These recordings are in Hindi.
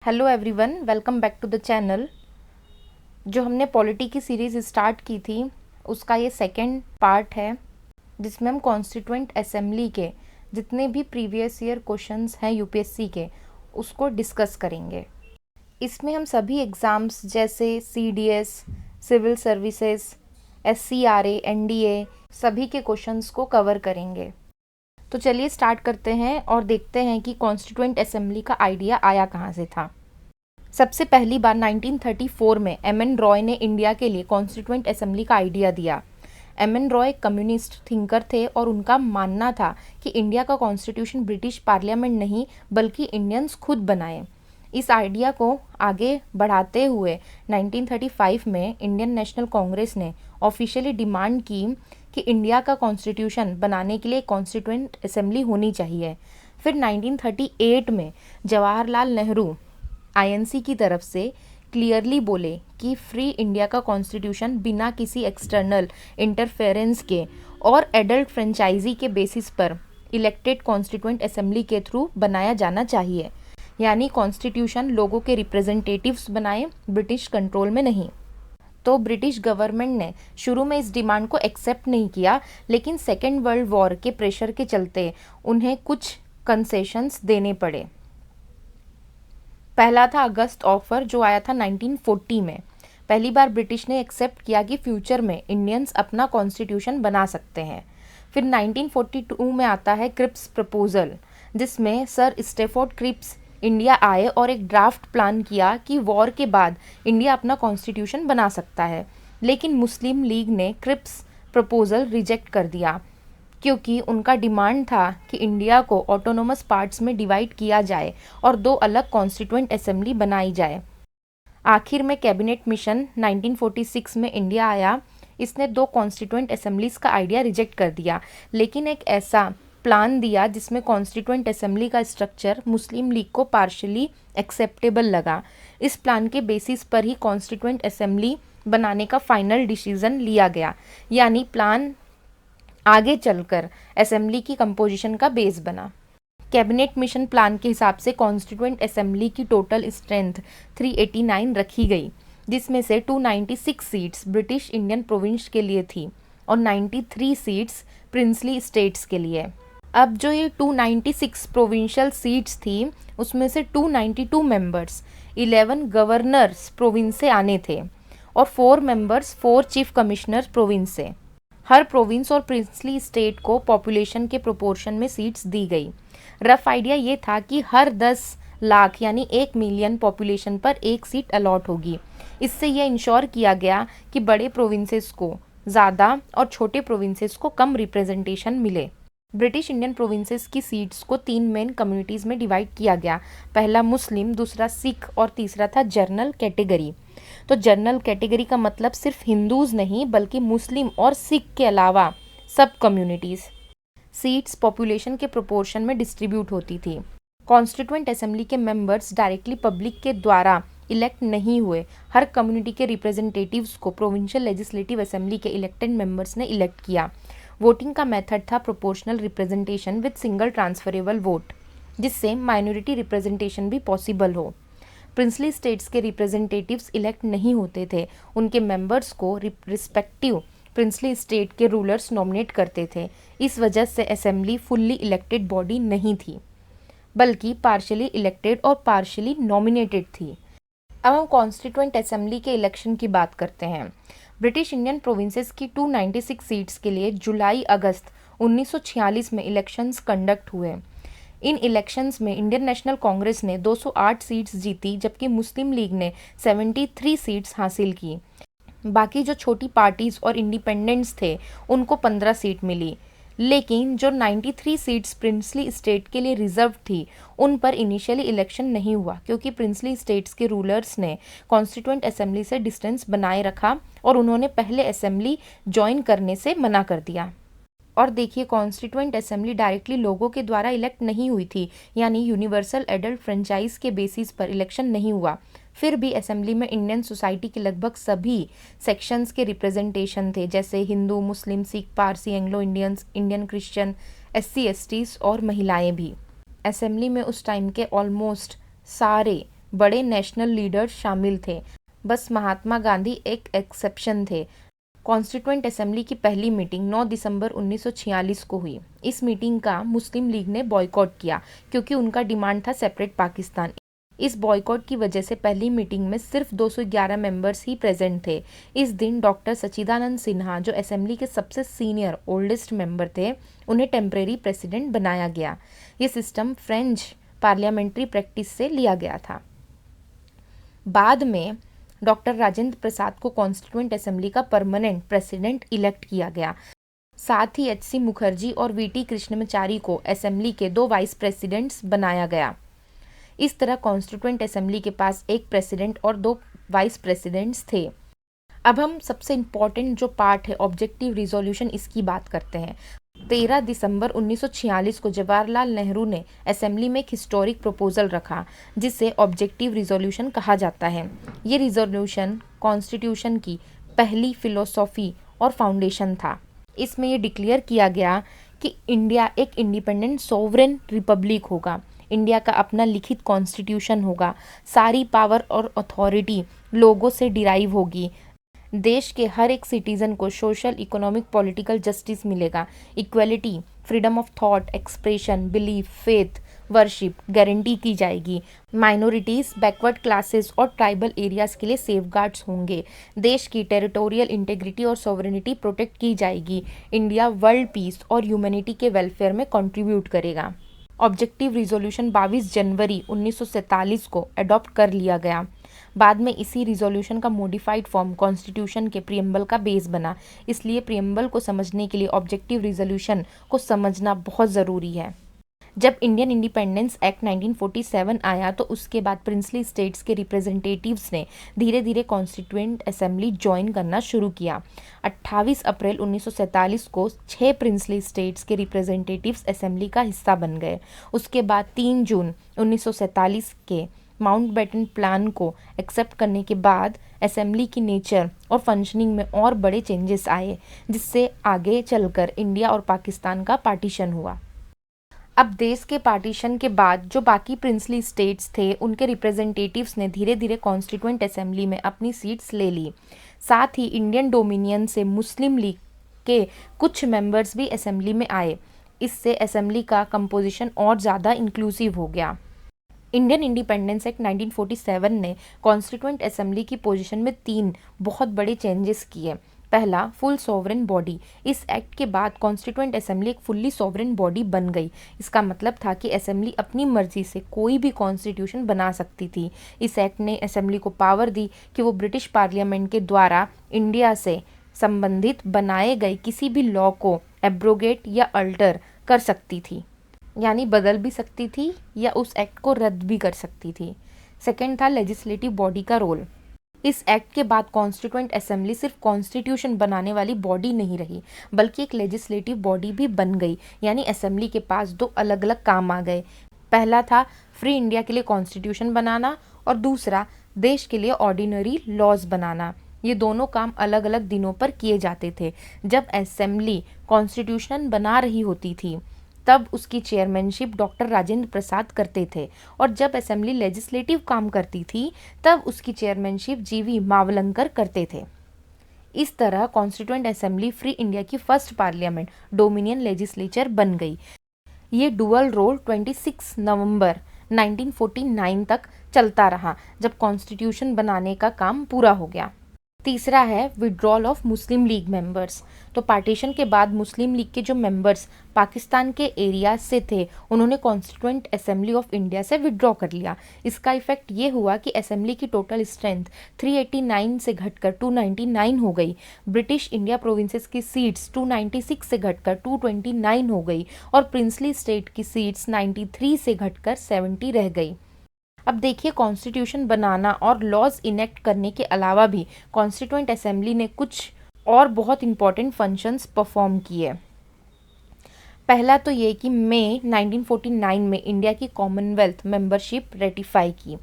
Hello everyone, welcome back to the channel. जो हमने पॉलिटी की सीरीज़ स्टार्ट की थी उसका ये सेकंड पार्ट है, जिसमें हम कॉन्स्टिट्यूएंट असेंबली के जितने भी प्रीवियस ईयर क्वेश्चंस हैं यूपीएससी के उसको डिस्कस करेंगे। इसमें हम सभी एग्ज़ाम्स जैसे सीडीएस, सिविल सर्विसेज, एससीआरए, एनडीए सभी के क्वेश्चंस को कवर करेंगे। तो चलिए स्टार्ट करते हैं और देखते हैं कि कॉन्स्टिट्यूएंट असेंबली का आइडिया आया कहाँ से था। सबसे पहली बार 1934 में एम.एन. रॉय ने इंडिया के लिए कॉन्स्टिट्यूएंट असेंबली का आइडिया दिया। एम.एन. रॉय कम्युनिस्ट थिंकर थे और उनका मानना था कि इंडिया का कॉन्स्टिट्यूशन ब्रिटिश पार्लियामेंट नहीं बल्कि इंडियंस खुद बनाएं। इस आइडिया को आगे बढ़ाते हुए 1935 में इंडियन नेशनल कांग्रेस ने ऑफिशियली डिमांड की कि इंडिया का कॉन्स्टिट्यूशन बनाने के लिए कॉन्स्टिट्यूएंट असेंबली होनी चाहिए। फिर 1938 में जवाहरलाल नेहरू आईएनसी की तरफ से क्लियरली बोले कि फ्री इंडिया का कॉन्स्टिट्यूशन बिना किसी एक्सटर्नल इंटरफेरेंस के और एडल्ट फ्रेंचाइजी के बेसिस पर इलेक्टेड कॉन्स्टिट्यूएंट असेंबली के थ्रू बनाया जाना चाहिए, यानी कॉन्स्टिट्यूशन लोगों के रिप्रेजेंटेटिव्स बनाए, ब्रिटिश कंट्रोल में नहीं। तो ब्रिटिश गवर्नमेंट ने शुरू में इस डिमांड को एक्सेप्ट नहीं किया, लेकिन सेकेंड वर्ल्ड वॉर के प्रेशर के चलते उन्हें कुछ कंसेशंस देने पड़े। पहला था अगस्त ऑफर, जो आया था 1940 में। पहली बार ब्रिटिश ने एक्सेप्ट किया कि फ्यूचर में इंडियंस अपना कॉन्स्टिट्यूशन बना सकते हैं। फिर 1942 में आता है क्रिप्स प्रपोजल, जिसमें सर स्टेफोर्ड क्रिप्स इंडिया आए और एक ड्राफ्ट प्लान किया कि वॉर के बाद इंडिया अपना कॉन्स्टिट्यूशन बना सकता है। लेकिन मुस्लिम लीग ने क्रिप्स प्रपोजल रिजेक्ट कर दिया, क्योंकि उनका डिमांड था कि इंडिया को ऑटोनोमस पार्ट्स में डिवाइड किया जाए और दो अलग कॉन्स्टिट्यूएंट असेंबली बनाई जाए। आखिर में कैबिनेट मिशन 1946 में इंडिया आया। इसने दो कॉन्स्टिट्यूएंट असेंबलीज का आइडिया रिजेक्ट कर दिया, लेकिन एक ऐसा प्लान दिया जिसमें कॉन्स्टिट्यूएंट असेंबली का स्ट्रक्चर मुस्लिम लीग को पार्शली एक्सेप्टेबल लगा। इस प्लान के बेसिस पर ही कॉन्स्टिट्यूएंट असेंबली बनाने का फाइनल डिसीजन लिया गया, यानी प्लान आगे चलकर असेंबली की कंपोजिशन का बेस बना। कैबिनेट मिशन प्लान के हिसाब से कॉन्स्टिट्यूएंट असेंबली की टोटल स्ट्रेंथ 389 रखी गई, जिसमें से 296 सीट्स ब्रिटिश इंडियन प्रोविंस के लिए थी और 93 सीट्स प्रिंसली स्टेट्स के लिए। अब जो ये 296 प्रोविंशियल सीट्स थी, उसमें से 292 मेंबर्स 11 गवर्नर्स प्रोविंस से आने थे और 4 मेंबर्स 4 चीफ कमिश्नर प्रोविंस से। हर प्रोविंस और प्रिंसली स्टेट को पॉपुलेशन के प्रोपोर्शन में सीट्स दी गई। रफ आइडिया ये था कि हर 10 लाख यानी 1 मिलियन पॉपुलेशन पर एक सीट अलॉट होगी। इससे यह इंश्योर किया गया कि बड़े प्रोविंसेस को ज़्यादा और छोटे प्रोविंसेस को कम रिप्रेजेंटेशन मिले। ब्रिटिश इंडियन प्रोविंसेस की सीट्स को 3 मेन कम्युनिटीज़ में डिवाइड किया गया। पहला मुस्लिम, दूसरा सिख और तीसरा था जनरल कैटेगरी। तो जनरल कैटेगरी का मतलब सिर्फ हिंदूज नहीं बल्कि मुस्लिम और सिख के अलावा सब कम्युनिटीज़। सीट्स पॉपुलेशन के प्रोपोर्शन में डिस्ट्रीब्यूट होती थी। कॉन्स्टिट्यूएंट असेंबली के मेंबर्स डायरेक्टली पब्लिक के द्वारा इलेक्ट नहीं हुए। हर कम्युनिटी के रिप्रेजेंटेटिव्स को प्रोविंशियल लेजिस्लेटिव असेंबली के इलेक्टेड मेंबर्स ने इलेक्ट किया। वोटिंग का मेथड था proportional representation with single transferable vote, जिससे माइनॉरिटी रिप्रेजेंटेशन भी पॉसिबल हो। प्रिंसली स्टेट्स के रिप्रेजेंटेटिव्स इलेक्ट नहीं होते थे, उनके मेंबर्स को रिस्पेक्टिव प्रिंसली स्टेट के रूलर्स नॉमिनेट करते थे। इस वजह से असेंबली फुल्ली इलेक्टेड बॉडी नहीं थी, बल्कि पार्शियली इलेक्टेड और पार्शियली नॉमिनेटेड थी। अब हम कॉन्स्टिट्यूएंट असेंबली के इलेक्शन की बात करते हैं। ब्रिटिश इंडियन प्रोविंसेस की 296 सीट्स के लिए जुलाई-अगस्त 1946 में इलेक्शंस कंडक्ट हुए। इन इलेक्शंस में इंडियन नेशनल कांग्रेस ने 208 सीट्स जीती, जबकि मुस्लिम लीग ने 73 सीट्स हासिल की। बाकी जो छोटी पार्टीज और इंडिपेंडेंट्स थे उनको 15 सीट मिली, लेकिन जो 93 सीट्स प्रिंसली स्टेट के लिए रिजर्व थी उन पर इनिशियली इलेक्शन नहीं हुआ, क्योंकि प्रिंसली स्टेट्स के रूलर्स ने कॉन्स्टिट्यूएंट असेंबली से डिस्टेंस बनाए रखा और उन्होंने पहले असेंबली ज्वाइन करने से मना कर दिया। और देखिए, कॉन्स्टिट्यूएंट असेंबली डायरेक्टली लोगों के द्वारा इलेक्ट नहीं हुई थी, यानी यूनिवर्सल एडल्ट फ्रेंचाइज के बेसिस पर इलेक्शन नहीं हुआ। फिर भी असेंबली में इंडियन सोसाइटी के लगभग सभी सेक्शंस के रिप्रेजेंटेशन थे, जैसे Hindu, Muslim, Sikh, Parsi, Anglo Indians, Indian Christian, SC STs और महिलाएं भी। असेंबली में उस टाइम के ऑलमोस्ट सारे बड़े नेशनल लीडर्स शामिल थे, बस महात्मा गांधी एक एक्सेप्शन थे। कॉन्स्टिट्यूएंट असेंबली की पहली मीटिंग 9 दिसंबर 1946 को हुई। इस मीटिंग का मुस्लिम लीग ने बॉयकॉट किया क्योंकि उनका डिमांड था सेपरेट पाकिस्तान। इस बॉयकॉट की वजह से पहली मीटिंग में सिर्फ 211 मेंबर्स ही प्रेजेंट थे। इस दिन डॉक्टर सच्चिदानंद सिन्हा, जो असेंबली के सबसे सीनियर ओल्डेस्ट मेंबर थे, उन्हें टेम्परेरी प्रेसिडेंट बनाया गया। ये सिस्टम फ्रेंच पार्लियामेंट्री प्रैक्टिस से लिया गया था। बाद में डॉक्टर राजेंद्र प्रसाद को कॉन्स्टिट्यूएंट असेंबली का परमानेंट प्रेसिडेंट इलेक्ट किया गया। साथ ही एच.सी. मुखर्जी और वी.टी. कृष्णमाचारी को असेंबली के 2 वाइस प्रेसिडेंट्स बनाया गया। इस तरह कॉन्स्टिट्यूएंट असेंबली के पास एक प्रेसिडेंट और 2 वाइस प्रेसिडेंट्स थे। अब हम सबसे इम्पॉर्टेंट जो पार्ट है ऑब्जेक्टिव रिजोल्यूशन, इसकी बात करते हैं। 13 दिसंबर 1946 को जवाहरलाल नेहरू ने असेंबली में एक हिस्टोरिक प्रपोजल रखा जिसे ऑब्जेक्टिव रिजोल्यूशन कहा जाता है। ये रिजोल्यूशन कॉन्स्टिट्यूशन की पहली फिलोसॉफी और फाउंडेशन था। इसमें ये डिक्लेयर किया गया कि इंडिया एक इंडिपेंडेंट सोवरेन रिपब्लिक होगा। इंडिया का अपना लिखित कॉन्स्टिट्यूशन होगा। सारी पावर और अथॉरिटी लोगों से डिराइव होगी। देश के हर एक सिटीजन को सोशल, इकोनॉमिक, पॉलिटिकल जस्टिस मिलेगा। Equality, freedom of thought, expression, belief, faith, worship guarantee की जाएगी। माइनॉरिटीज़, बैकवर्ड क्लासेस और ट्राइबल एरियाज़ के लिए सेफगार्ड्स होंगे। देश की टेरिटोरियल इंटेग्रिटी और सोवरेनिटी प्रोटेक्ट की जाएगी। इंडिया वर्ल्ड पीस और ह्यूमैनिटी के वेलफेयर में कंट्रीब्यूट करेगा। ऑब्जेक्टिव रिजोल्यूशन 22 जनवरी 1947 को अडॉप्ट कर लिया गया। बाद में इसी रिजोल्यूशन का मॉडिफाइड फॉर्म कॉन्स्टिट्यूशन के प्रियम्बल का बेस बना। इसलिए प्रियम्बल को समझने के लिए ऑब्जेक्टिव रिजोल्यूशन को समझना बहुत ज़रूरी है। जब इंडियन इंडिपेंडेंस एक्ट 1947 आया तो उसके बाद प्रिंसली स्टेट्स के रिप्रेजेंटेटिव्स ने धीरे धीरे कॉन्स्टिट्यूएंट असेंबली ज्वाइन करना शुरू किया। 28 अप्रैल 1947 को 6 प्रिंसली स्टेट्स के रिप्रेजेंटेटिव्स असेंबली का हिस्सा बन गए। उसके बाद 3 जून 1947 के माउंटबेटन प्लान को एक्सेप्ट करने के बाद असेंबली की नेचर और फंक्शनिंग में और बड़े चेंजेस आए, जिससे आगे चलकर इंडिया और पाकिस्तान का पार्टीशन हुआ। अब देश के पार्टीशन के बाद जो बाकी प्रिंसली स्टेट्स थे उनके रिप्रेजेंटेटिव्स ने धीरे धीरे कॉन्स्टिट्यूएंट असेंबली में अपनी सीट्स ले ली। साथ ही इंडियन डोमिनियन से मुस्लिम लीग के कुछ मेंबर्स भी असेंबली में आए। इससे असेंबली का कंपोजिशन और ज़्यादा इंक्लूसिव हो गया। इंडियन इंडिपेंडेंस एक्ट 1947 ने कॉन्स्टिट्यूएंट असेंबली की पोजीशन में 3 बहुत बड़े चेंजेस किए। पहला, फुल सॉवरेन बॉडी। इस एक्ट के बाद कॉन्स्टिट्यूएंट असेंबली एक फुल्ली सॉवरेन बॉडी बन गई। इसका मतलब था कि असेंबली अपनी मर्जी से कोई भी कॉन्स्टिट्यूशन बना सकती थी। इस एक्ट ने असेंबली को पावर दी कि वो ब्रिटिश पार्लियामेंट के द्वारा इंडिया से संबंधित बनाए गए किसी भी लॉ को एब्रोगेट या अल्टर कर सकती थी, यानी बदल भी सकती थी या उस एक्ट को रद्द भी कर सकती थी। सेकेंड था लेजिस्लेटिव बॉडी का रोल। इस एक्ट के बाद कॉन्स्टिट्यूएंट असेंबली सिर्फ कॉन्स्टिट्यूशन बनाने वाली बॉडी नहीं रही, बल्कि एक लेजिस्लेटिव बॉडी भी बन गई। यानी असेंबली के पास 2 अलग अलग काम आ गए। पहला था फ्री इंडिया के लिए कॉन्स्टिट्यूशन बनाना और दूसरा देश के लिए ऑर्डिनरी लॉज बनाना। ये दोनों काम अलग अलग दिनों पर किए जाते थे। जब असेंबली कॉन्स्टिट्यूशन बना रही होती थी तब उसकी चेयरमैनशिप डॉक्टर राजेंद्र प्रसाद करते थे, और जब असेंबली लेजिस्लेटिव काम करती थी तब उसकी चेयरमैनशिप जी.वी. मावलंकर करते थे। इस तरह कॉन्स्टिट्यूएंट असेंबली फ्री इंडिया की फर्स्ट पार्लियामेंट डोमिनियन लेजिस्लेचर बन गई। ये डुअल रोल 26 नवंबर 1949 तक चलता रहा, जब कॉन्स्टिट्यूशन बनाने का काम पूरा हो गया। तीसरा है withdrawal of Muslim league members. तो पार्टीशन के बाद मुस्लिम लीग के जो मेंबर्स पाकिस्तान के एरिया से थे उन्होंने कॉन्स्टिट्यूएंट असेंबली ऑफ इंडिया से विड्रॉ कर लिया। इसका इफेक्ट ये हुआ कि असेंबली की टोटल स्ट्रेंथ 389 से घटकर 299 हो गई। ब्रिटिश इंडिया प्रोविंसेस की सीट्स 296 से घटकर 229 हो गई और प्रिंसली स्टेट की सीट्स 93 से घटकर 70 रह गई। अब देखिए, कॉन्स्टिट्यूशन बनाना और लॉज इनेक्ट करने के अलावा भी कॉन्स्टिट्यूएंट असेंबली ने कुछ और बहुत इंपॉर्टेंट फंक्शंस परफॉर्म किए। पहला तो ये कि मई 1949 में इंडिया की कॉमनवेल्थ मेंबरशिप रेटिफाई की।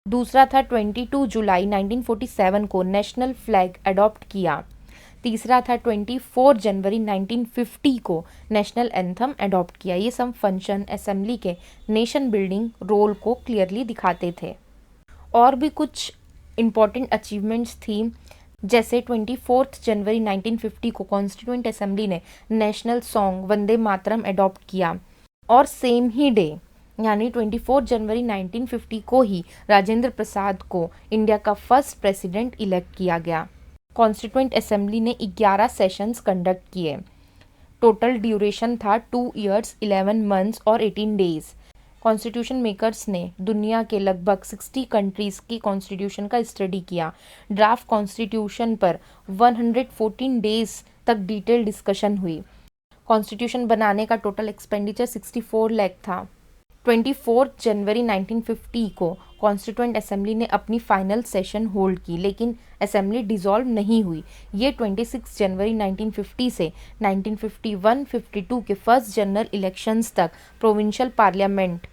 दूसरा था 22 जुलाई 1947 को नेशनल फ्लैग अडॉप्ट किया। तीसरा था 24 जनवरी 1950 को नेशनल एंथम अडॉप्ट किया। ये सब फंक्शन असेंबली के नेशन बिल्डिंग रोल को क्लियरली दिखाते थे। और भी कुछ इम्पॉर्टेंट अचीवमेंट्स थी, जैसे 24 जनवरी 1950 को कॉन्स्टिट्यूएंट असेंबली ने national song Vande Mataram adopt किया और सेम ही डे यानी 24 जनवरी 1950 को ही राजेंद्र प्रसाद को इंडिया का फर्स्ट प्रेसिडेंट इलेक्ट किया गया। कॉन्स्टिट्यूएंट असेंबली ने 11 सेशंस कंडक्ट किए। टोटल ड्यूरेशन था 2 ईयर्स 11 मंथ्स और 18 डेज। कॉन्स्टिट्यूशन मेकर्स ने दुनिया के लगभग 60 कंट्रीज की कॉन्स्टिट्यूशन का स्टडी किया। ड्राफ्ट कॉन्स्टिट्यूशन पर 114 डेज तक डिटेल डिस्कशन हुई। कॉन्स्टिट्यूशन बनाने का टोटल एक्सपेंडिचर 64 लाख था। 24 जनवरी 1950 को कॉन्स्टिट्यूएंट असेंबली ने अपनी फाइनल सेशन होल्ड की, लेकिन असेंबली डिसॉल्व नहीं हुई। ये 26 जनवरी 1950 से 1951-52 के फर्स्ट जनरल इलेक्शंस तक प्रोविंशियल पार्लियामेंट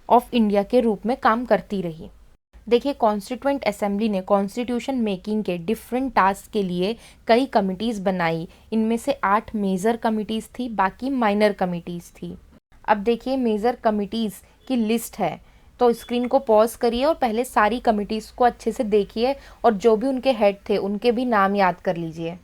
ऑफ इंडिया के रूप में काम करती रही। देखिए, कॉन्स्टिट्यूएंट असेंबली ने कॉन्स्टिट्यूशन मेकिंग के डिफरेंट टास्क के लिए कई कमिटीज़ बनाई। इनमें से 8 मेजर कमिटीज़ थी, बाकी माइनर कमिटीज़ थी। अब देखिए मेजर कमिटीज़ की लिस्ट है, तो स्क्रीन को पॉज करिए और पहले सारी कमिटीज़ को अच्छे से देखिए और जो भी उनके हेड थे उनके भी नाम याद कर लीजिए।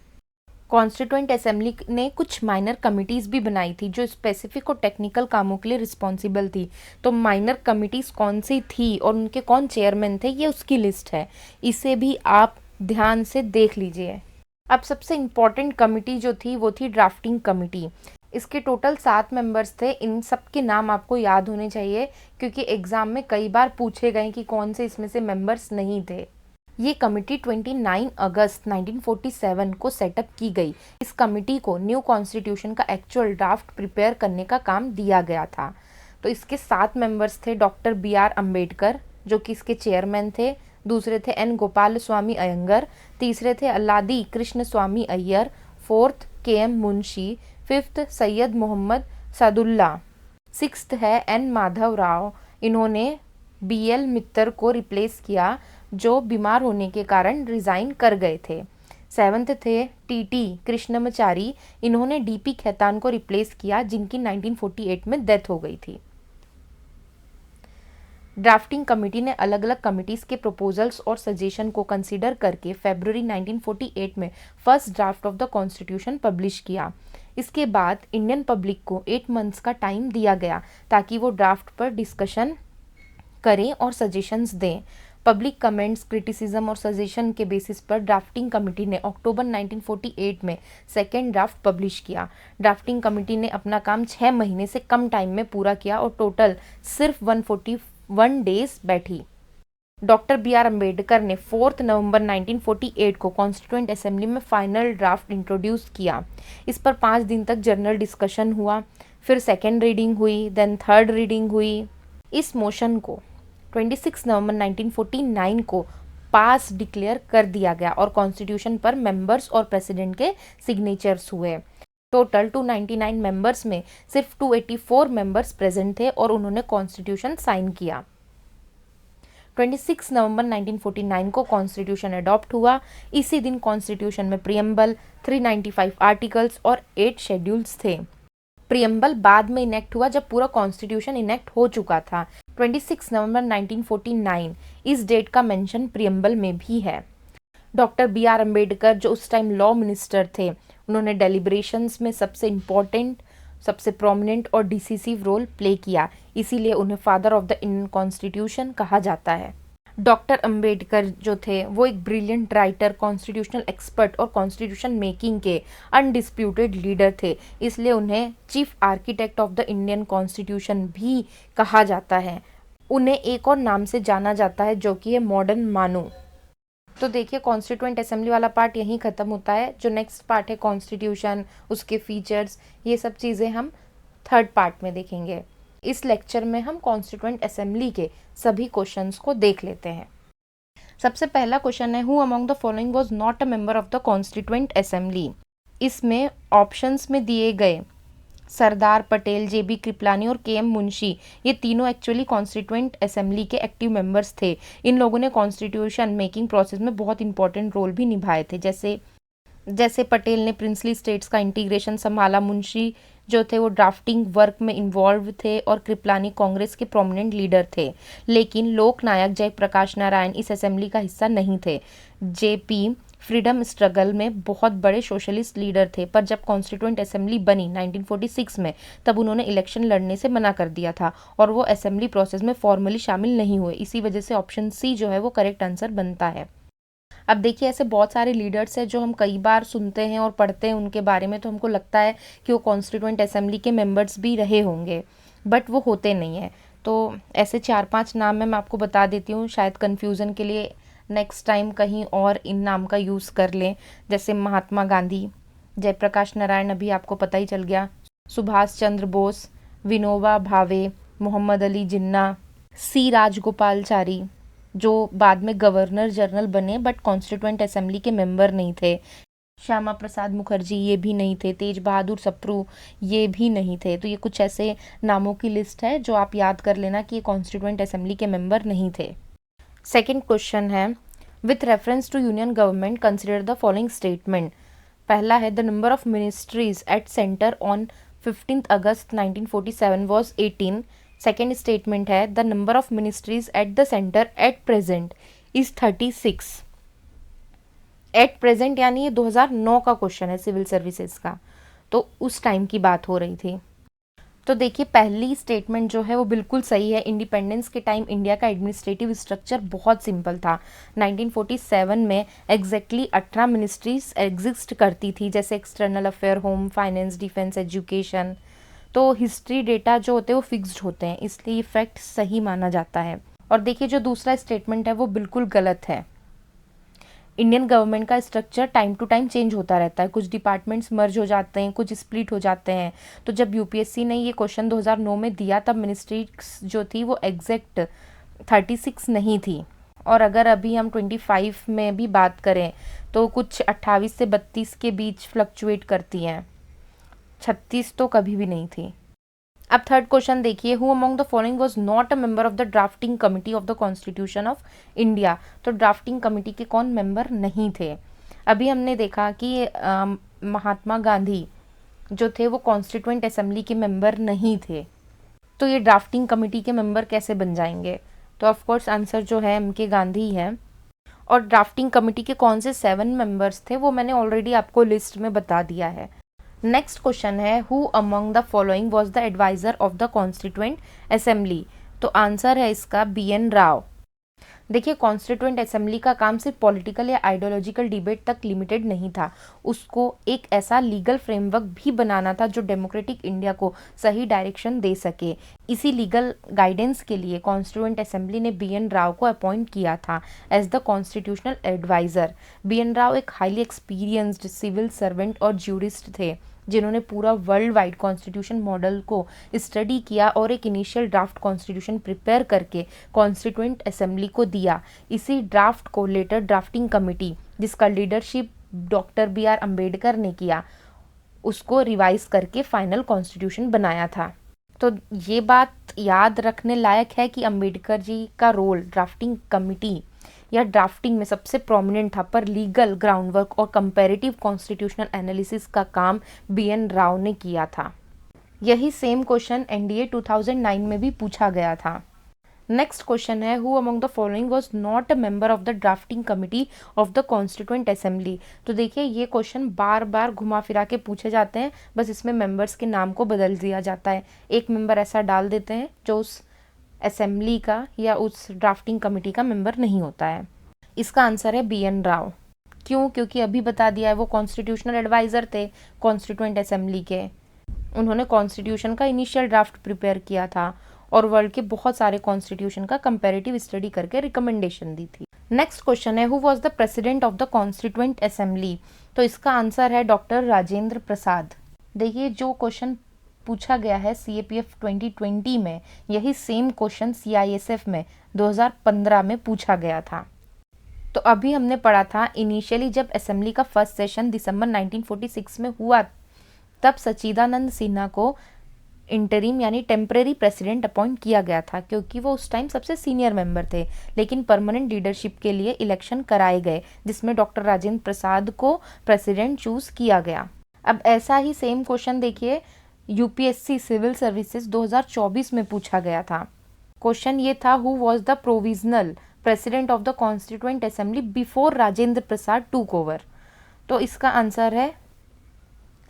कॉन्स्टिट्यूएंट असेंबली ने कुछ माइनर कमिटीज़ भी बनाई थी जो स्पेसिफिक और टेक्निकल कामों के लिए रिस्पॉन्सिबल थी। तो माइनर कमिटीज़ कौन सी थी और उनके कौन चेयरमैन थे, ये उसकी लिस्ट है, इसे भी आप ध्यान से देख लीजिए। अब सबसे इम्पॉर्टेंट कमिटी जो थी वो थी ड्राफ्टिंग कमिटी। इसके टोटल 7 मेंबर्स थे। इन सब के नाम आपको याद होने चाहिए क्योंकि एग्ज़ाम में कई बार पूछे गए कि कौन से इसमें से मेंबर्स नहीं थे। ये कमिटी 29 अगस्त 1947 को सेटअप की गई। इस कमिटी को न्यू कॉन्स्टिट्यूशन का एक्चुअल ड्राफ्ट प्रिपेयर करने का काम दिया गया था। तो इसके 7 मेंबर्स थे। डॉक्टर BR अम्बेडकर जो कि इसके चेयरमैन थे, दूसरे थे N गोपाल स्वामी अयंगर, तीसरे थे Alladi Krishna Swami Ayyar, fourth KM Munshi, fifth Syed Mohammad Saadulla, sixth है N माधव राव। इन्होंने BL मित्तर को रिप्लेस किया जो बीमार होने के कारण रिज़ाइन कर गए थे। सेवन्थ थे TT कृष्णमचारी। इन्होंने DP खेतान को रिप्लेस किया जिनकी 1948 में डेथ हो गई थी। ड्राफ्टिंग कमेटी ने अलग अलग कमिटीज़ के प्रपोजल्स और सजेशन को कंसीडर करके फरवरी 1948 में first draft of the constitution publish किया। इसके बाद इंडियन पब्लिक को 8 मंथ्स का टाइम दिया गया ताकि वो ड्राफ्ट पर डिस्कशन करें और सजेशंस दें। पब्लिक कमेंट्स, क्रिटिसिज्म और सजेशन के बेसिस पर ड्राफ्टिंग कमेटी ने अक्टूबर 1948 में सेकेंड ड्राफ्ट पब्लिश किया। ड्राफ्टिंग कमेटी ने अपना काम 6 महीने से कम टाइम में पूरा किया और टोटल सिर्फ 141 डेज बैठी। डॉक्टर BR अम्बेडकर ने 4 नवंबर 1948 को कॉन्स्टिट्यूएंट असेंबली में फाइनल ड्राफ्ट इंट्रोड्यूस किया। इस पर 5 दिन तक जनरल डिस्कशन हुआ, फिर सेकेंड रीडिंग हुई, देन थर्ड रीडिंग हुई। इस मोशन को 26 नवंबर 1949 को पास डिक्लेयर कर दिया गया और कॉन्स्टिट्यूशन पर मेंबर्स और प्रेसिडेंट के सिग्नेचर्स हुए। टोटल 299 मेंबर्स में सिर्फ 284 मेंबर्स प्रेजेंट थे और उन्होंने कॉन्स्टिट्यूशन साइन किया। 26 नवंबर 1949 को कॉन्स्टिट्यूशन अडॉप्ट हुआ। इसी दिन कॉन्स्टिट्यूशन में प्रियम्बल, 395 आर्टिकल्स और 8 शेड्यूल्स थे। प्रियम्बल बाद में इनेक्ट हुआ जब पूरा कॉन्स्टिट्यूशन इनेक्ट हो चुका था। 26 नवंबर 1949 इस डेट का मेंशन प्रियम्बल में भी है। डॉक्टर BR अम्बेडकर जो उस टाइम लॉ मिनिस्टर थे, उन्होंने डेलिब्रेशंस में सबसे इम्पोर्टेंट, सबसे प्रोमिनेंट और डिसिसिव रोल प्ले किया, इसीलिए उन्हें father of the Indian constitution कहा जाता है। डॉक्टर अम्बेडकर जो थे वो एक ब्रिलियंट राइटर, कॉन्स्टिट्यूशनल एक्सपर्ट और कॉन्स्टिट्यूशन मेकिंग के अनडिस्प्यूटेड लीडर थे, इसलिए उन्हें chief architect of the Indian constitution भी कहा जाता है। उन्हें एक और नाम से जाना जाता है जो कि है मॉडर्न मानू। तो देखिए कॉन्स्टिट्यूएंट असेंबली वाला पार्ट यहीं ख़त्म होता है। जो नेक्स्ट पार्ट है कॉन्स्टिट्यूशन, उसके फीचर्स, ये सब चीज़ें हम थर्ड पार्ट में देखेंगे। इस लेक्चर में हम कॉन्स्टिट्यूएंट असेंबली के सभी क्वेश्चंस को देख लेते हैं। सबसे पहला क्वेश्चन है, who among the following was not a member of the constituent assembly. इसमें ऑप्शंस में दिए गए सरदार पटेल, JB कृपलानी और KM मुंशी, ये तीनों एक्चुअली कॉन्स्टिट्यूएंट असेंबली के एक्टिव मेंबर्स थे। इन लोगों ने कॉन्स्टिट्यूशन मेकिंग प्रोसेस में बहुत इंपॉर्टेंट रोल भी निभाए थे। जैसे पटेल ने प्रिंसली स्टेट्स का इंटीग्रेशन संभाला, मुंशी जो थे वो ड्राफ्टिंग वर्क में इन्वॉल्व थे और कृपलानी कांग्रेस के प्रोमिनेंट लीडर थे, लेकिन लोकनायक जयप्रकाश नारायण इस असेंबली का हिस्सा नहीं थे। जेपी फ्रीडम स्ट्रगल में बहुत बड़े सोशलिस्ट लीडर थे, पर जब कॉन्स्टिट्यूएंट असेंबली बनी 1946 में, तब उन्होंने इलेक्शन लड़ने से मना कर दिया था और वो असेंबली प्रोसेस में फॉर्मली शामिल नहीं हुए। इसी वजह से ऑप्शन सी जो है वो करेक्ट आंसर बनता है। अब देखिए, ऐसे बहुत सारे लीडर्स हैं जो हम कई बार सुनते हैं और पढ़ते हैं उनके बारे में, तो हमको लगता है कि वो कॉन्स्टिट्यूएंट असेंबली के मेंबर्स भी रहे होंगे, बट वो होते नहीं हैं। तो ऐसे 4-5 नाम मैं आपको बता देती हूँ, शायद कन्फ्यूज़न के लिए नेक्स्ट टाइम कहीं और इन नाम का यूज़ कर लें। जैसे महात्मा गांधी, जयप्रकाश नारायण अभी आपको पता ही चल गया, सुभाष चंद्र बोस, विनोबा भावे, मोहम्मद अली जिन्ना, सी राजगोपालचारी जो बाद में गवर्नर जनरल बने बट कॉन्स्टिट्यूएंट असेंबली के मेंबर नहीं थे, श्यामा प्रसाद मुखर्जी ये भी नहीं थे, तेज बहादुर सप्रू ये भी नहीं थे। तो ये कुछ ऐसे नामों की लिस्ट है जो आप याद कर लेना कि ये कॉन्स्टिट्यूएंट असेंबली के मेंबर नहीं थे। सेकेंड क्वेश्चन है, with reference to union government consider the following statement. पहला है, the number of ministries at centre on 15 August 1947 was 18। Second statement है, the number of ministries at the centre at present is 36। At present यानी ये 2009 का क्वेश्चन है सिविल सर्विसेज का, तो उस टाइम की बात हो रही थी। तो देखिए, पहली स्टेटमेंट जो है वो बिल्कुल सही है। इंडिपेंडेंस के टाइम इंडिया का एडमिनिस्ट्रेटिव स्ट्रक्चर बहुत सिंपल था। 1947 में एग्जैक्टली 18 मिनिस्ट्रीज एग्जिस्ट करती थी, जैसे external affair, home, finance, defence, education. तो हिस्ट्री डेटा जो होते हैं वो फिक्स्ड होते हैं, इसलिए ये फैक्ट सही माना जाता है। और देखिए, जो दूसरा स्टेटमेंट है वो बिल्कुल गलत है। इंडियन गवर्नमेंट का structure time to time change होता रहता है, कुछ डिपार्टमेंट्स मर्ज हो जाते हैं, कुछ स्प्लिट हो जाते हैं। तो जब यूपीएससी ने ये क्वेश्चन 2009 में दिया, तब मिनिस्ट्रीज जो थी वो एग्जैक्ट 36 नहीं थी। और अगर अभी हम 25 में भी बात करें तो कुछ 28 से 32 के बीच फ्लक्चुएट करती हैं, 36 तो कभी भी नहीं थी। अब थर्ड क्वेश्चन देखिए, who among the following was not a member of the drafting committee of the constitution of India. तो ड्राफ्टिंग कमिटी के कौन मेंबर नहीं थे। अभी हमने देखा कि महात्मा गांधी जो थे वो कॉन्स्टिट्यूएंट असेंबली के मेंबर नहीं थे, तो ये ड्राफ्टिंग कमिटी के मेंबर कैसे बन जाएंगे। तो ऑफकोर्स आंसर जो है एम के गांधी है। और ड्राफ्टिंग कमिटी के कौन से 7 मेंबर्स थे वो मैंने ऑलरेडी आपको लिस्ट में बता दिया है। नेक्स्ट क्वेश्चन है, who among the following was the adviser of the constituent assembly. तो आंसर है इसका BN राव। देखिए, कॉन्स्टिट्यूएंट असेंबली का काम सिर्फ पॉलिटिकल या आइडियोलॉजिकल डिबेट तक लिमिटेड नहीं था, उसको एक ऐसा लीगल फ्रेमवर्क भी बनाना था जो डेमोक्रेटिक इंडिया को सही डायरेक्शन दे सके। इसी लीगल गाइडेंस के लिए कॉन्स्टिट्यूएंट असेंबली ने BN राव को अपॉइंट किया था as the constitutional adviser. BN Rau एक हाईली एक्सपीरियंस्ड सिविल सर्वेंट और ज्यूरिस्ट थे, जिन्होंने पूरा वर्ल्ड वाइड कॉन्स्टिट्यूशन मॉडल को स्टडी किया और एक इनिशियल ड्राफ्ट कॉन्स्टिट्यूशन प्रिपेयर करके कॉन्स्टिट्यूएंट असेंबली को दिया। इसी ड्राफ्ट को लेटर ड्राफ्टिंग कमेटी, जिसका लीडरशिप डॉक्टर BR अम्बेडकर ने किया, उसको रिवाइज करके फाइनल कॉन्स्टिट्यूशन बनाया था। तो ये बात याद रखने लायक है कि अम्बेडकर जी का रोल ड्राफ्टिंग कमेटी या ड्राफ्टिंग में सबसे प्रोमिनेंट था, पर लीगल ग्राउंडवर्क और कंपैरेटिव कॉन्स्टिट्यूशनल एनालिसिस का काम BN राव ने किया था। यही सेम क्वेश्चन NDA 2009 में भी पूछा गया था। नेक्स्ट क्वेश्चन है, who among the following was not a member of the drafting committee of the constituent assembly. तो देखिए, ये क्वेश्चन बार बार घुमा फिरा के पूछे जाते हैं, बस इसमें मेंबर्स के नाम को बदल दिया जाता है। एक मेंबर ऐसा डाल देते हैं जो उस असेंबली का या उस ड्राफ्टिंग कमेटी का मेंबर नहीं होता है। इसका आंसर है BN राव। क्यों? क्योंकि अभी बता दिया है, वो कॉन्स्टिट्यूशनल एडवाइज़र थे कॉन्स्टिट्यूएंट असेंबली के। उन्होंने कॉन्स्टिट्यूशन का इनिशियल ड्राफ्ट प्रिपेयर किया था और वर्ल्ड के बहुत सारे कॉन्स्टिट्यूशन का कंपैरेटिव स्टडी करके रिकमेंडेशन दी थी। नेक्स्ट क्वेश्चन है, who was the president of the constituent assembly. तो इसका आंसर है डॉक्टर राजेंद्र प्रसाद। देखिए, जो क्वेश्चन पूछा गया है CAPF 2020 में, यही सेम क्वेश्चन CISF में 2015 में पूछा गया था। तो अभी हमने पढ़ा था, इनिशियली जब असेंबली का फर्स्ट सेशन दिसंबर 1946 में हुआ, तब सच्चिदानंद सिन्हा को इंटरिम यानी टेम्परेरी प्रेसिडेंट अपॉइंट किया गया था, क्योंकि वो उस टाइम सबसे सीनियर मेंबर थे। लेकिन परमानेंट लीडरशिप के लिए इलेक्शन कराए गए, जिसमें डॉक्टर राजेंद्र प्रसाद को प्रेसिडेंट चूज किया गया। अब ऐसा ही सेम क्वेश्चन देखिए यूपीएससी सिविल सर्विसेज 2024 में पूछा गया था। क्वेश्चन ये था, who was the provisional president of the constituent assembly before Rajendra Prasad took over? तो इसका आंसर है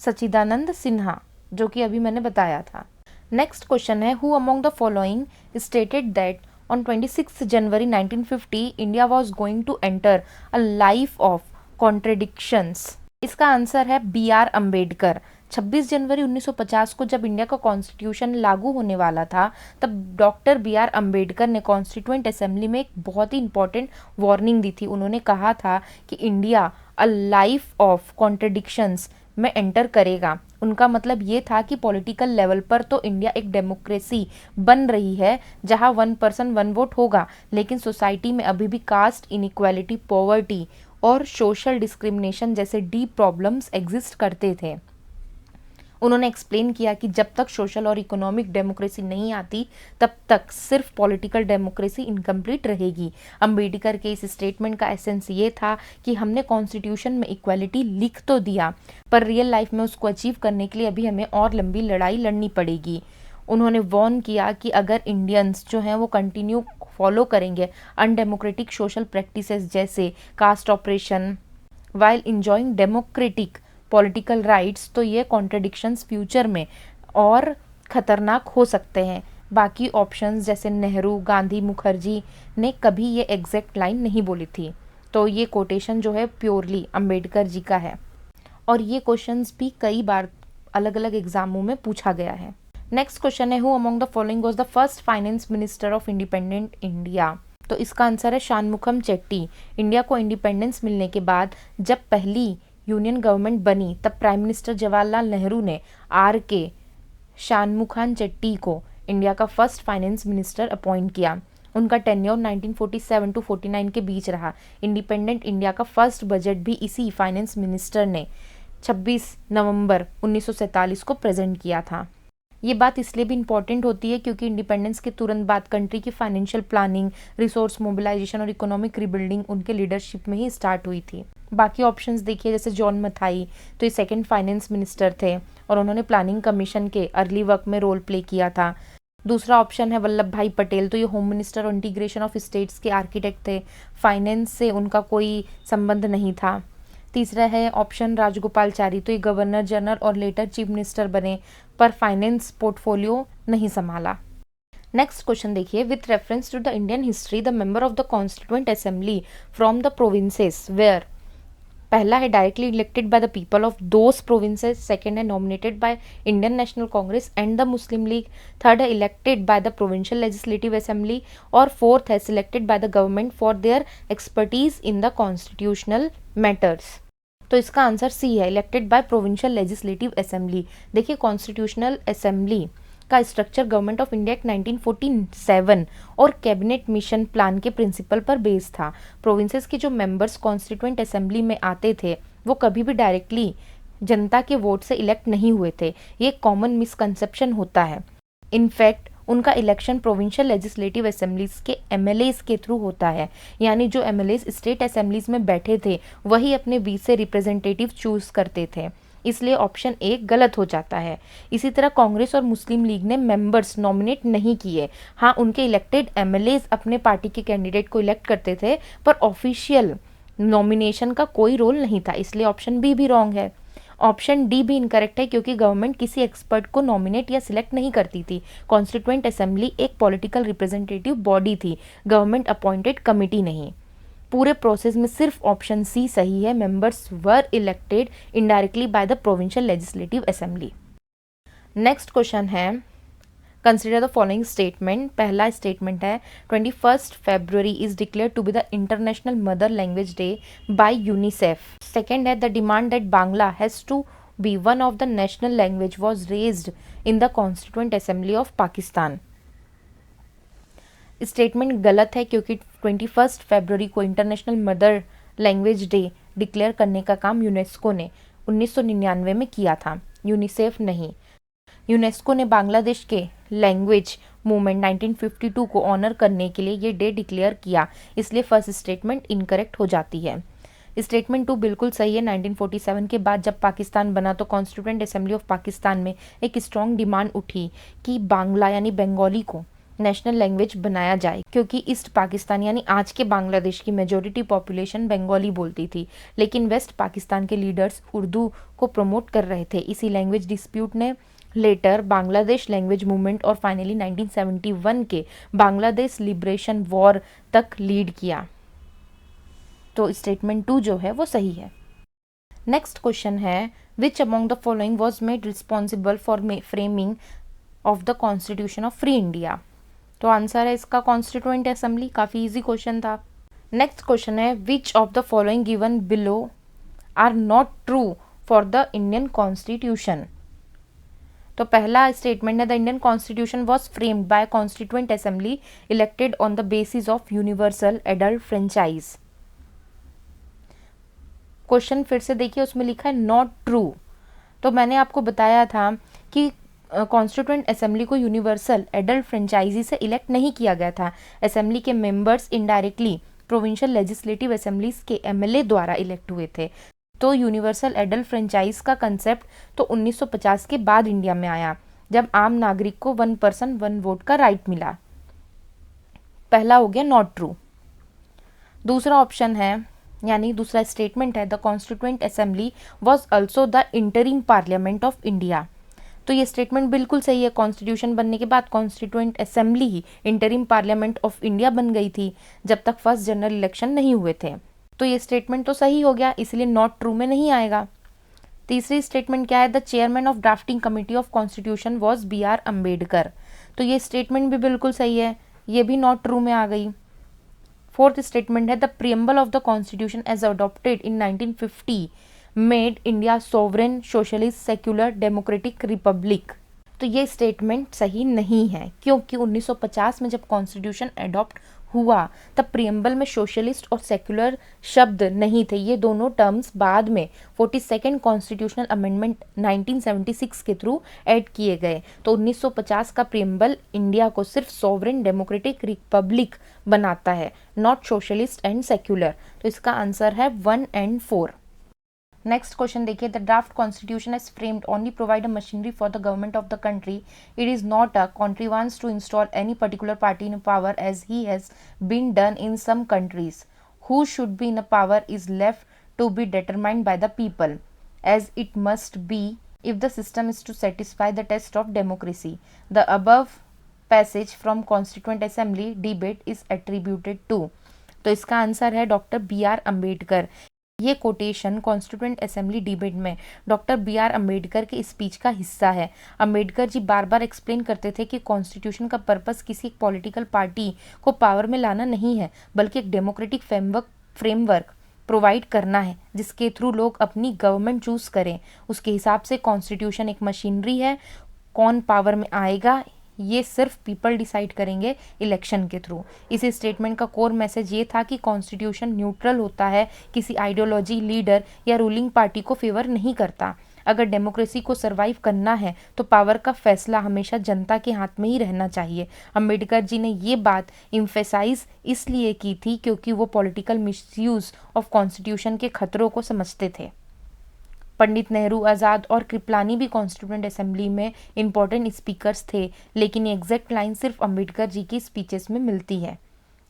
सच्चिदानंद सिन्हा, जो कि अभी मैंने बताया था। नेक्स्ट क्वेश्चन है, who among the following stated that on 26 January 1950 India was going to enter a life of contradictions? इसका आंसर है बी आर अम्बेडकर। 26 जनवरी 1950 को जब इंडिया का कॉन्स्टिट्यूशन लागू होने वाला था, तब डॉक्टर बी आर अम्बेडकर ने कॉन्स्टिट्यूएंट असेंबली में एक बहुत ही इंपॉर्टेंट वार्निंग दी थी। उन्होंने कहा था कि India a life of contradictions में एंटर करेगा। उनका मतलब ये था कि पॉलिटिकल लेवल पर तो इंडिया एक डेमोक्रेसी बन रही है जहां 1 पर्सन 1 वोट होगा, लेकिन सोसाइटी में अभी भी कास्ट इनइक्वालिटी, पॉवर्टी और सोशल डिस्क्रिमिनेशन जैसे डीप प्रॉब्लम्स एग्जिस्ट करते थे। उन्होंने एक्सप्लेन किया कि जब तक सोशल और इकोनॉमिक डेमोक्रेसी नहीं आती, तब तक सिर्फ पॉलिटिकल डेमोक्रेसी इनकम्प्लीट रहेगी। अंबेडकर के इस स्टेटमेंट का एसेंस ये था कि हमने कॉन्स्टिट्यूशन में इक्वालिटी लिख तो दिया, पर रियल लाइफ में उसको अचीव करने के लिए अभी हमें और लंबी लड़ाई लड़नी पड़ेगी। उन्होंने वार्न किया कि अगर इंडियंस जो हैं वो कंटिन्यू फॉलो करेंगे अनडेमोक्रेटिक सोशल प्रैक्टिसेस जैसे caste oppression while enjoying democratic political rights, तो ये कॉन्ट्रडिक्शंस फ्यूचर में और ख़तरनाक हो सकते हैं। बाकी ऑप्शंस जैसे नेहरू, गांधी, मुखर्जी ने कभी ये एग्जैक्ट लाइन नहीं बोली थी। तो ये कोटेशन जो है प्योरली अंबेडकर जी का है, और ये क्वेश्चंस भी कई बार अलग अलग एग्जामों में पूछा गया है। नेक्स्ट क्वेश्चन है, who among the following was the first finance minister of independent India? तो इसका आंसर है शानमुखम चेट्टी। इंडिया को इंडिपेंडेंस मिलने के बाद जब पहली यूनियन गवर्नमेंट बनी, तब प्राइम मिनिस्टर जवाहरलाल नेहरू ने आर के शानमुखम चेट्टी को इंडिया का फर्स्ट फाइनेंस मिनिस्टर अपॉइंट किया। उनका टेन्योर 1947 टू 49 के बीच रहा। इंडिपेंडेंट इंडिया का फर्स्ट बजट भी इसी फाइनेंस मिनिस्टर ने 26 नवंबर 1947 को प्रेजेंट किया था। ये बात इसलिए भी इम्पॉर्टेंट होती है क्योंकि इंडिपेंडेंस के तुरंत बाद कंट्री की फाइनेंशियल प्लानिंग, रिसोर्स मोबिलाइजेशन और इकोनॉमिक रिबिल्डिंग उनके लीडरशिप में ही स्टार्ट हुई थी। बाकी ऑप्शंस देखिए, जैसे जॉन मथाई, तो ये सेकंड फाइनेंस मिनिस्टर थे और उन्होंने प्लानिंग कमीशन के अर्ली वर्क में रोल प्ले किया था। दूसरा ऑप्शन है वल्लभ भाई पटेल, तो ये होम मिनिस्टर और इंटीग्रेशन ऑफ स्टेट्स के आर्किटेक्ट थे। फाइनेंस से उनका कोई संबंध नहीं था। तीसरा है ऑप्शन राजगोपालचारी, तो ये गवर्नर जनरल और लेटर चीफ मिनिस्टर बने, पर फाइनेंस पोर्टफोलियो नहीं संभाला। नेक्स्ट क्वेश्चन देखिए, with reference to the Indian history the member of the constituent assembly from the provinces were? पहला है directly elected by the people of those provinces, second है nominated by Indian National Congress and the Muslim League, third है elected by the provincial legislative assembly, और फोर्थ है selected by the government for their expertise in the constitutional matters. तो इसका आंसर सी है, elected bye provincial legislative assembly. देखिए, कॉन्स्टिट्यूशनल असेंबली का structure government of India act 1947 और कैबिनेट मिशन प्लान के प्रिंसिपल पर बेस्ड था। प्रोविंसेस के जो मेंबर्स कॉन्स्टिट्यूएंट असेंबली में आते थे, वो कभी भी डायरेक्टली जनता के वोट से इलेक्ट नहीं हुए थे। ये कॉमन मिसकंसेप्शन होता है। इनफैक्ट उनका इलेक्शन प्रोविंशियल लेजिस्लेटिव असेंबलीज के एमएलएस के थ्रू होता है, यानी जो एमएलएस स्टेट असेंबलीज में बैठे थे वही अपने बीच से रिप्रेजेंटेटिव चूज करते थे। इसलिए ऑप्शन ए गलत हो जाता है। इसी तरह कांग्रेस और मुस्लिम लीग ने मेंबर्स नॉमिनेट नहीं किए। हाँ, उनके इलेक्टेड एमएलएस अपने पार्टी के कैंडिडेट को इलेक्ट करते थे, पर ऑफिशियल नॉमिनेशन का कोई रोल नहीं था। इसलिए ऑप्शन बी भी रॉन्ग है। ऑप्शन डी भी इनकरेक्ट है क्योंकि गवर्नमेंट किसी एक्सपर्ट को नॉमिनेट या सिलेक्ट नहीं करती थी। कॉन्स्टिट्यूएंट असेंबली एक पॉलिटिकल रिप्रेजेंटेटिव बॉडी थी, गवर्नमेंट अपॉइंटेड कमिटी नहीं। पूरे प्रोसेस में सिर्फ ऑप्शन सी सही है, members were elected indirectly by the provincial legislative assembly. Next question है, कंसिडर द फॉलोइंग स्टेटमेंट। पहला स्टेटमेंट है 21 फरवरी is declared to be the international mother language day by UNICEF. Second है the demand that Bangla has to be one of the national language was raised in the constituent assembly of Pakistan. Statement गलत है क्योंकि 21 फरवरी को international mother language day declare करने का काम यूनेस्को ने 1999 में किया था, यूनिसेफ नहीं। यूनेस्को ने बांग्लादेश के लैंग्वेज मूवमेंट 1952 को ऑनर करने के लिए ये डे डिक्लेयर किया, इसलिए फर्स्ट स्टेटमेंट इनकरेक्ट हो जाती है। स्टेटमेंट 2 बिल्कुल सही है। 1947 के बाद जब पाकिस्तान बना तो कॉन्स्टिट्यूएंट असेंबली ऑफ पाकिस्तान में एक स्ट्रॉन्ग डिमांड उठी कि बांग्ला यानी बंगाली को नेशनल लैंग्वेज बनाया जाए, क्योंकि ईस्ट पाकिस्तान यानी आज के बांग्लादेश की मेजोरिटी पॉपुलेशन बंगाली बोलती थी, लेकिन वेस्ट पाकिस्तान के लीडर्स उर्दू को प्रमोट कर रहे थे। इसी लैंग्वेज डिस्प्यूट ने लेटर बांग्लादेश लैंग्वेज मूवमेंट और फाइनली 1971 के बांग्लादेश लिबरेशन वॉर तक लीड किया। तो स्टेटमेंट 2 जो है वो सही है। नेक्स्ट क्वेश्चन है, which among the following was made responsible for framing of the constitution of free India. तो आंसर है इसका कॉन्स्टिट्यूएंट असेंबली। काफ़ी इजी क्वेश्चन था। नेक्स्ट क्वेश्चन है, which of the following given below are not true for the Indian constitution. तो पहला स्टेटमेंट है, the Indian constitution was framed by constituent assembly elected on the basis of universal adult franchise. Question फिर से देखिए, उसमें लिखा है नॉट ट्रू। तो मैंने आपको बताया था कि कॉन्स्टिट्यूएंट असेंबली को यूनिवर्सल एडल्ट फ्रेंचाइजी से इलेक्ट नहीं किया गया था। असेंबली के members indirectly provincial legislative assemblies के एमएलए द्वारा इलेक्ट हुए थे। तो यूनिवर्सल एडल्ट फ्रेंचाइज का कंसेप्ट तो 1950 के बाद इंडिया में आया, जब आम नागरिक को 1 पर्सन 1 वोट का राइट मिला। पहला हो गया नॉट ट्रू। दूसरा ऑप्शन है, यानी दूसरा स्टेटमेंट है, the constituent assembly was also the interim parliament of India. तो ये स्टेटमेंट बिल्कुल सही है। कॉन्स्टिट्यूशन बनने के बाद constituent assembly he interim parliament of India बन गई थी, जब तक फर्स्ट जनरल इलेक्शन नहीं हुए थे। तो ये स्टेटमेंट तो सही हो गया, इसलिए नॉट ट्रू में नहीं आएगा। तीसरी स्टेटमेंट क्या है, the chairman of drafting committee of constitution was BR Ambedkar. तो ये स्टेटमेंट भी बिल्कुल सही है, ये भी नॉट ट्रू में आ गई। फोर्थ स्टेटमेंट है, the preamble of the constitution as adopted in 1950 made India sovereign socialist secular democratic republic. तो ये स्टेटमेंट सही नहीं है, क्योंकि 1950 में जब कॉन्स्टिट्यूशन अडॉप्ट हुआ तब प्रियम्बल में सोशलिस्ट और सेक्युलर शब्द नहीं थे। ये दोनों टर्म्स बाद में 42nd कॉन्स्टिट्यूशनल अमेंडमेंट 1976 के थ्रू ऐड किए गए। तो 1950 का प्रियम्बल इंडिया को सिर्फ सोवरेन डेमोक्रेटिक रिपब्लिक बनाता है, नॉट सोशलिस्ट एंड सेक्युलर। तो इसका आंसर है 1 और 4। नेक्स्ट क्वेश्चन देखिए, the draft constitution is framed only provide a machinery for the government of the country. It is not a contrivance to install any particular party in power as he has been done in some countries. Who should be in power is left to be determined by the people, as it must be if the system is to satisfy the test of democracy. The above passage from Constituent Assembly debate is attributed to। तो इसका आंसर है डॉक्टर BR अम्बेडकर। ये कोटेशन कॉन्स्टिट्यूएंट असेंबली डिबेट में डॉक्टर BR अम्बेडकर के स्पीच का हिस्सा है। अम्बेडकर जी बार बार एक्सप्लेन करते थे कि कॉन्स्टिट्यूशन का पर्पस किसी एक पॉलिटिकल पार्टी को पावर में लाना नहीं है, बल्कि एक डेमोक्रेटिक फ्रेमवर्क प्रोवाइड करना है, जिसके थ्रू लोग अपनी गवर्नमेंट चूज करें। उसके हिसाब से कॉन्स्टिट्यूशन एक मशीनरी है, कौन पावर में आएगा ये सिर्फ पीपल डिसाइड करेंगे इलेक्शन के थ्रू। इस स्टेटमेंट का कोर मैसेज ये था कि कॉन्स्टिट्यूशन न्यूट्रल होता है, किसी आइडियोलॉजी, लीडर या रूलिंग पार्टी को फेवर नहीं करता। अगर डेमोक्रेसी को सरवाइव करना है तो पावर का फैसला हमेशा जनता के हाथ में ही रहना चाहिए। अम्बेडकर जी ने ये बात इम्फेसाइज इसलिए की थी क्योंकि वो पॉलिटिकल मिसयूज ऑफ कॉन्स्टिट्यूशन के खतरों को समझते थे। पंडित नेहरू, आज़ाद और कृपलानी भी कॉन्स्टिट्यूएंट असेंबली में इंपॉर्टेंट स्पीकर्स थे, लेकिन ये एग्जैक्ट लाइन सिर्फ अम्बेडकर जी की स्पीचेस में मिलती है,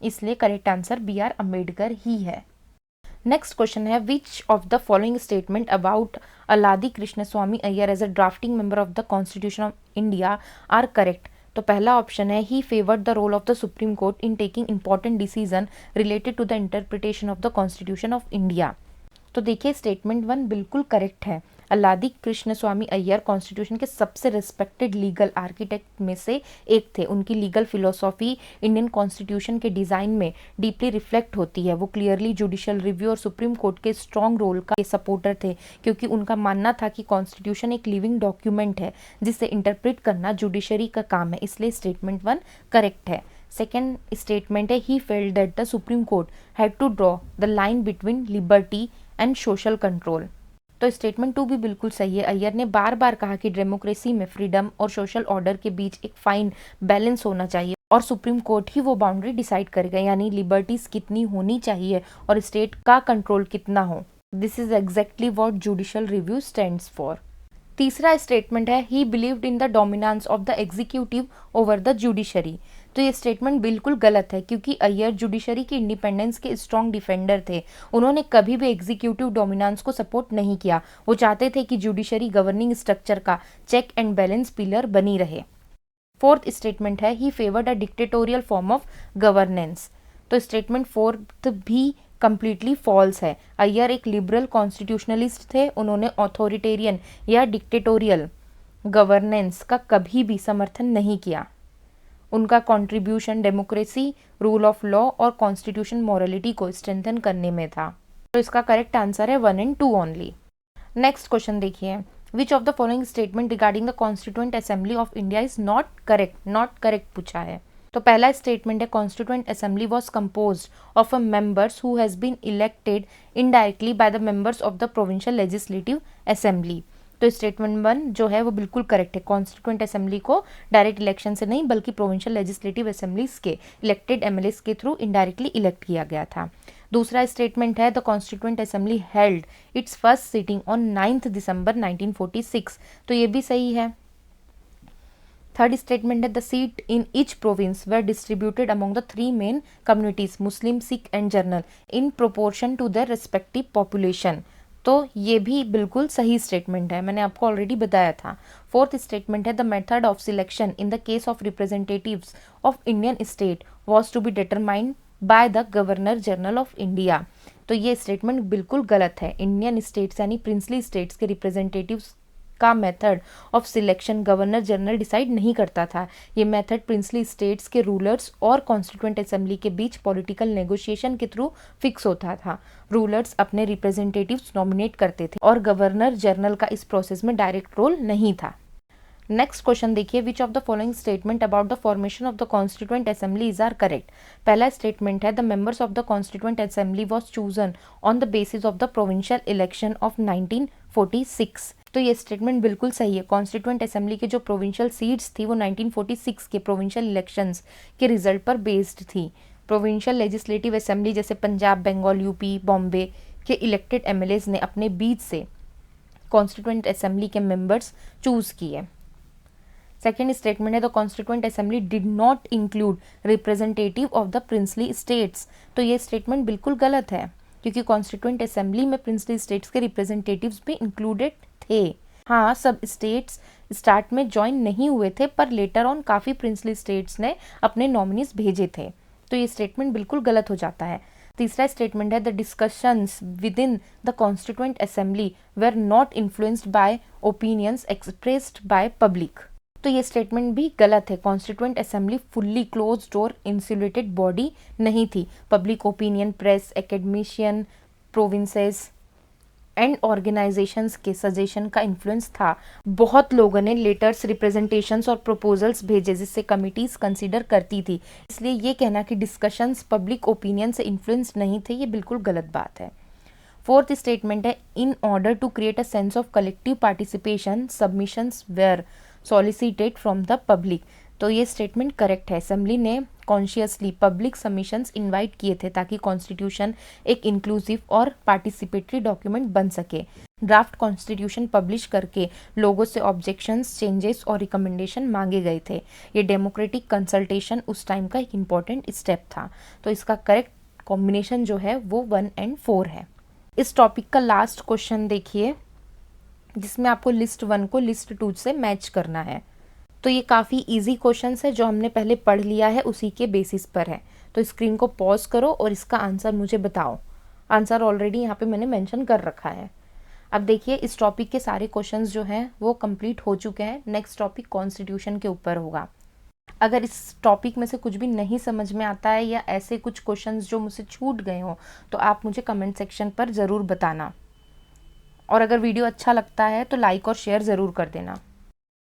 इसलिए करेक्ट आंसर BR अम्बेडकर ही है। नेक्स्ट क्वेश्चन है, which of the following statement about Alladi Krishnaswami Ayyar as a drafting member of the constitution of India are correct. तो पहला ऑप्शन है, he favoured the role of the supreme Court in taking important decision related to the interpretation of the constitution of India. तो देखिए स्टेटमेंट 1 बिल्कुल करेक्ट है। अलादी कृष्णस्वामी अय्यर कॉन्स्टिट्यूशन के सबसे रिस्पेक्टेड लीगल आर्किटेक्ट में से एक थे। उनकी लीगल फिलोसॉफी इंडियन कॉन्स्टिट्यूशन के डिज़ाइन में डीपली रिफ्लेक्ट होती है। वो क्लियरली जुडिशियल रिव्यू और सुप्रीम कोर्ट के स्ट्रॉन्ग रोल का सपोर्टर थे, क्योंकि उनका मानना था कि कॉन्स्टिट्यूशन एक लिविंग डॉक्यूमेंट है जिसे इंटरप्रेट करना जुडिशरी का काम है, इसलिए स्टेटमेंट 1 करेक्ट है। सेकेंड स्टेटमेंट है, he felt that the supreme court had to draw the line between liberty and social control. तो स्टेटमेंट 2 भी बिल्कुल सही है। अय्यर ने बार बार कहा कि डेमोक्रेसी में फ्रीडम और सोशल ऑर्डर के बीच एक फाइन बैलेंस होना चाहिए। और सुप्रीम कोर्ट ही वो बाउंड्री डिसाइड करेगा, यानी लिबर्टीज कितनी होनी चाहिए और स्टेट का कंट्रोल कितना हो। This is exactly what judicial review stands for. तीसरा स्टेटमेंट है ही believed in the dominance of the executive over the judiciary. तो ये स्टेटमेंट बिल्कुल गलत है, क्योंकि अय्यर जुडिशरी की इंडिपेंडेंस के स्ट्रॉन्ग डिफेंडर थे। उन्होंने कभी भी एग्जीक्यूटिव डोमिनेंस को सपोर्ट नहीं किया। वो चाहते थे कि जुडिशरी गवर्निंग स्ट्रक्चर का चेक एंड बैलेंस पिलर बनी रहे। फोर्थ स्टेटमेंट है he favoured a dictatorial form of governance. तो स्टेटमेंट फोर्थ भी कंप्लीटली फॉल्स है। अय्यर एक लिबरल कॉन्स्टिट्यूशनलिस्ट थे। उन्होंने ऑथोरिटेरियन या डिक्टेटोरियल गवर्नेंस का कभी भी समर्थन नहीं किया। उनका contribution democracy, rule of law और कॉन्स्टिट्यूशन मॉरलिटी को स्ट्रेंथन करने में था। तो इसका करेक्ट आंसर है 1 and 2 ओनली। नेक्स्ट क्वेश्चन देखिए, which of the following statement regarding the constituent assembly of India is not correct. Not correct पूछा है। तो पहला स्टेटमेंट है constituent assembly was composed of a members who has been elected indirectly by the members of the provincial legislative assembly. तो स्टेटमेंट 1 जो है वो बिल्कुल करेक्ट है। कॉन्स्टिट्यूएंट असेंबली को डायरेक्ट इलेक्शन से नहीं बल्कि प्रोविंशियल लेजिस्लेटिव असेंबलीज के इलेक्टेड एमएलएस के थ्रू इनडायरेक्टली इलेक्ट किया गया था। दूसरा स्टेटमेंट है the constituent assembly held its first sitting on 9 December 1946। तो ये भी सही है। थर्ड स्टेटमेंट है the seat in each province were distributed among the 3 main communities Muslim, Sikh and general in proportion to their respective population. तो ये भी बिल्कुल सही स्टेटमेंट है, मैंने आपको ऑलरेडी बताया था। फोर्थ स्टेटमेंट है the method of selection in the case of representatives of Indian state was to be determined by the governor general of India. तो ये स्टेटमेंट बिल्कुल गलत है। इंडियन स्टेट्स यानी प्रिंसली स्टेट्स के रिप्रेजेंटेटिव्स का method of selection governor general decide नहीं करता था। ये मेथड प्रिंसली स्टेट्स के रूलर्स और कॉन्स्टिट्यूएंट असेंबली के बीच पॉलिटिकल नेगोशिएशन के थ्रू फिक्स होता था। रूलर्स अपने रिप्रेजेंटेटिव्स नॉमिनेट करते थे और गवर्नर जनरल का इस प्रोसेस में डायरेक्ट रोल नहीं था। नेक्स्ट क्वेश्चन देखिए, which of the following statement about the formation of the constituent assemblies are correct. पहला स्टेटमेंट है the members of the constituent assembly was chosen on the basis of the provincial election of 1946। तो ये स्टेटमेंट बिल्कुल सही है। कॉन्स्टिट्यूएंट असेंबली के जो प्रोविंशियल सीट्स थी वो 1946 के प्रोविंशियल इलेक्शंस के रिजल्ट पर बेस्ड थी। प्रोविंशियल लेजिस्लेटिव असेंबली जैसे पंजाब, बंगाल, यूपी, बॉम्बे के इलेक्टेड एमएलएज ने अपने बीच से कॉन्स्टिट्यूएंट असेंबली के मेंबर्स चूज किए। सेकेंड स्टेटमेंट है the constituent assembly did not include representative of the princely states. तो ये स्टेटमेंट बिल्कुल गलत है, क्योंकि कॉन्स्टिट्यूएंट असेंबली में प्रिंसली स्टेट्स के रिप्रेजेंटेटिव्स भी इंक्लूडेड थे। हाँ, सब स्टेट्स स्टार्ट में ज्वाइन नहीं हुए थे, पर लेटर ऑन काफ़ी प्रिंसली स्टेट्स ने अपने नॉमिनीज भेजे थे। तो ये स्टेटमेंट बिल्कुल गलत हो जाता है। तीसरा स्टेटमेंट है the discussions with in the constituent assembly were not influenced by opinions expressed by public. तो ये स्टेटमेंट भी गलत है। Constituent assembly fully close door insulated body नहीं थी। Public opinion, press, academician, provinces and organisations के सजेशन का इन्फ्लुएंस था। बहुत लोगों ने लेटर्स, रिप्रेजेंटेशंस और प्रपोजल्स भेजे जिससे कमिटीज कंसीडर करती थी। इसलिए ये कहना कि डिस्कशंस पब्लिक ओपिनियन से इन्फ्लुएंस नहीं थे, ये बिल्कुल गलत बात है। फोर्थ स्टेटमेंट है in order to create a sense of collective participation submissions were solicited from the public. तो ये स्टेटमेंट करेक्ट है। असेंबली ने कॉन्शियसली पब्लिक सबमिशंस इनवाइट किए थे ताकि कॉन्स्टिट्यूशन एक इंक्लूसिव और पार्टिसिपेटरी डॉक्यूमेंट बन सके। ड्राफ्ट कॉन्स्टिट्यूशन पब्लिश करके लोगों से ऑब्जेक्शंस, चेंजेस और रिकमेंडेशन मांगे गए थे। ये डेमोक्रेटिक कंसल्टेशन उस टाइम का एक इम्पॉर्टेंट स्टेप था। तो इसका करेक्ट कॉम्बिनेशन जो है वो 1 and 4 है। इस टॉपिक का लास्ट क्वेश्चन देखिए, जिसमें आपको लिस्ट 1 को लिस्ट 2 से मैच करना है। तो ये काफ़ी इजी क्वेश्चंस है, जो हमने पहले पढ़ लिया है उसी के बेसिस पर है। तो स्क्रीन को पॉज करो और इसका आंसर मुझे बताओ। आंसर ऑलरेडी यहाँ पे मैंने मेंशन कर रखा है। अब देखिए, इस टॉपिक के सारे क्वेश्चंस जो हैं वो कंप्लीट हो चुके हैं। नेक्स्ट टॉपिक कॉन्स्टिट्यूशन के ऊपर होगा। अगर इस टॉपिक में से कुछ भी नहीं समझ में आता है या ऐसे कुछ क्वेश्चंस जो मुझसे छूट गए हों, तो आप मुझे कमेंट सेक्शन पर ज़रूर बताना। और अगर वीडियो अच्छा लगता है तो लाइक और शेयर ज़रूर कर देना।